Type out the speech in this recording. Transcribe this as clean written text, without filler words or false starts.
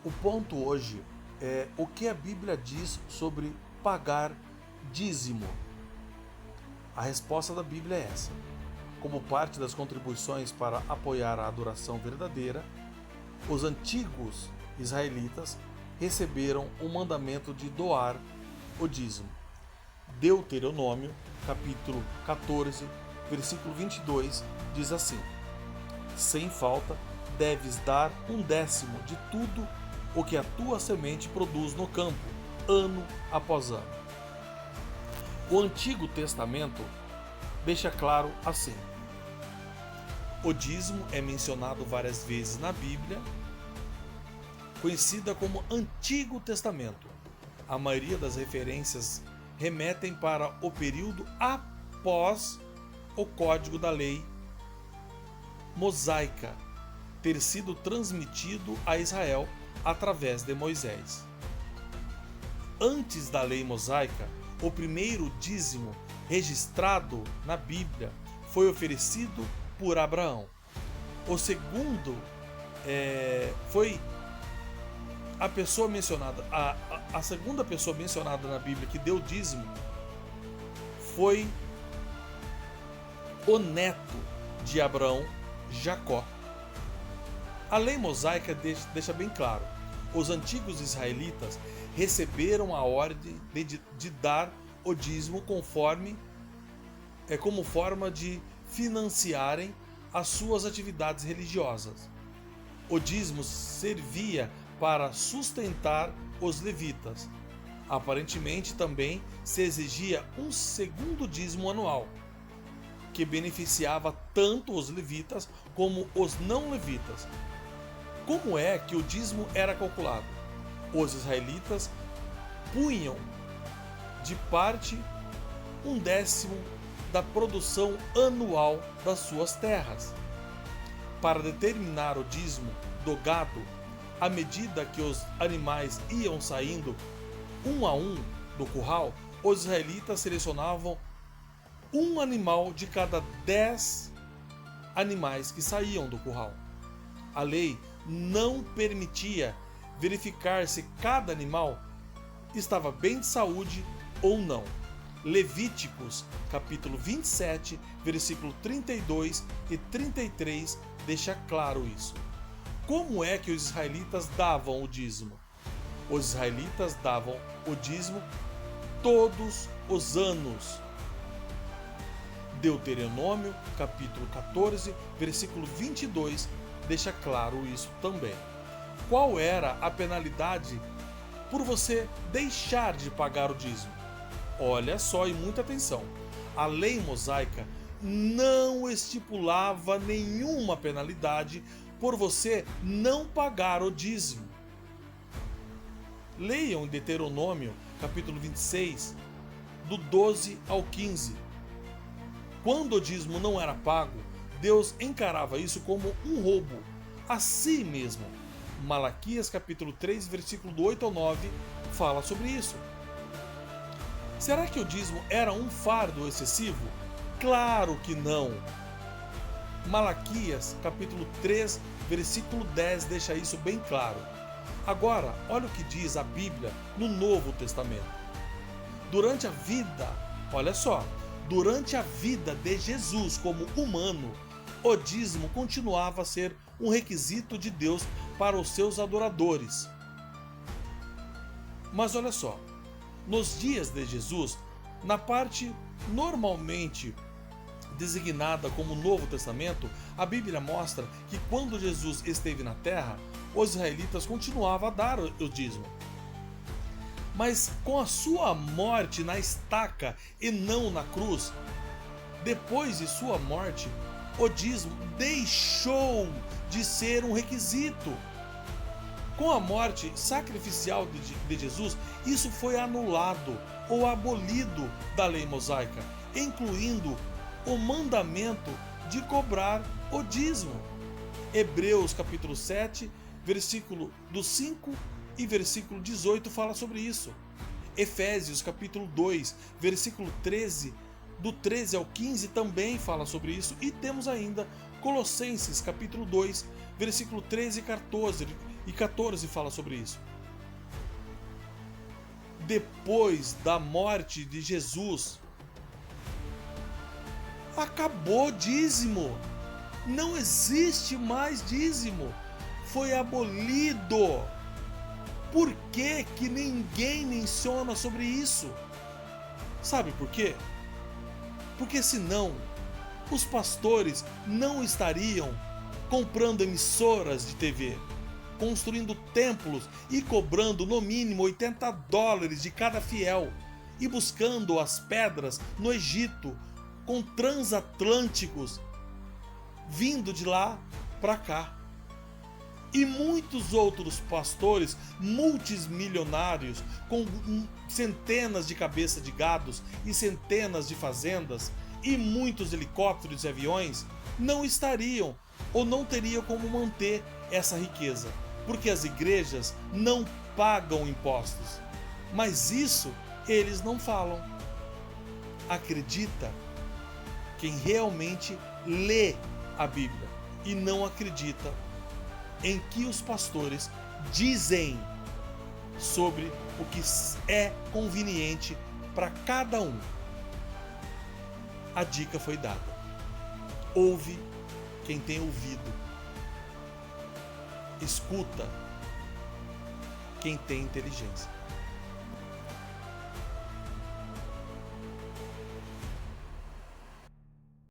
O ponto hoje é o que a Bíblia diz sobre pagar dízimo. A resposta da Bíblia é essa. Como parte das contribuições para apoiar a adoração verdadeira, os antigos israelitas receberam o mandamento de doar o dízimo. Deuteronômio, capítulo 14, versículo 22, diz assim: sem falta, deves dar 1/10 de tudo o que a tua semente produz no campo, ano após ano. O Antigo Testamento deixa claro assim: o dízimo é mencionado várias vezes na Bíblia, conhecida como Antigo Testamento. A maioria das referências remetem para o período após o Código da Lei Mosaica ter sido transmitido a Israel através de Moisés. Antes da Lei Mosaica, o primeiro dízimo registrado na Bíblia foi oferecido por Abraão. O segundo foi a pessoa mencionada, a segunda pessoa mencionada na Bíblia que deu dízimo foi o neto de Abraão, Jacó. A lei mosaica deixa bem claro: os antigos israelitas receberam a ordem de dar o dízimo como forma de financiarem as suas atividades religiosas. O dízimo servia para sustentar os levitas. Aparentemente também se exigia um segundo dízimo anual, que beneficiava tanto os levitas como os não levitas. Como é que o dízimo era calculado? Os israelitas punham de parte 1/10 da produção anual das suas terras. Para determinar o dízimo do gado, à medida que os animais iam saindo um a um do curral, os israelitas selecionavam um animal de cada 10 animais que saíam do curral. A lei não permitia verificar se cada animal estava bem de saúde ou não. Levíticos, capítulo 27, versículo 32 e 33 deixa claro isso. Como é que os israelitas davam o dízimo? Os israelitas davam o dízimo todos os anos. Deuteronômio, capítulo 14, versículo 22, deixa claro isso também. Qual era a penalidade por você deixar de pagar o dízimo? Olha só, e muita atenção. A lei mosaica não estipulava nenhuma penalidade por você não pagar o dízimo. Leiam em Deuteronômio, capítulo 26, do 12 ao 15. Quando o dízimo não era pago, Deus encarava isso como um roubo a si mesmo. Malaquias, capítulo 3, versículo do 8 ao 9, fala sobre isso. Será que o dízimo era um fardo excessivo? Claro que não. Malaquias, capítulo 3, versículo 10 deixa isso bem claro. Agora, olha o que diz a Bíblia no Novo Testamento. Durante a vida, olha só, durante a vida de Jesus como humano, o dízimo continuava a ser um requisito de Deus para os seus adoradores. Mas olha só, nos dias de Jesus, na parte normalmente designada como Novo Testamento, a Bíblia mostra que quando Jesus esteve na terra, os israelitas continuavam a dar o dízimo. Mas com a sua morte na estaca e não na cruz, depois de sua morte, o dízimo deixou de ser um requisito. Com a morte sacrificial de Jesus, isso foi anulado ou abolido da lei mosaica, incluindo o mandamento de cobrar o dízimo. Hebreus capítulo 7, versículo do 5 e versículo 18 fala sobre isso. Efésios capítulo 2, versículo 13, do 13 ao 15 também fala sobre isso. E temos ainda Colossenses capítulo 2, versículo 13 e e 14 fala sobre isso. Depois da morte de Jesus, acabou dízimo. Não existe mais dízimo. Foi abolido. Por que que ninguém menciona sobre isso? Sabe por quê? Porque senão os pastores não estariam comprando emissoras de TV, construindo templos e cobrando no mínimo $80 de cada fiel e buscando as pedras no Egito com transatlânticos vindo de lá para cá. E muitos outros pastores multimilionários com centenas de cabeças de gados e centenas de fazendas e muitos helicópteros e aviões não estariam ou não teriam como manter essa riqueza, porque as igrejas não pagam impostos. Mas isso eles não falam. Acredita quem realmente lê a Bíblia e não acredita em que os pastores dizem sobre o que é conveniente para cada um. A dica foi dada. Ouve quem tem ouvido. Escuta quem tem inteligência.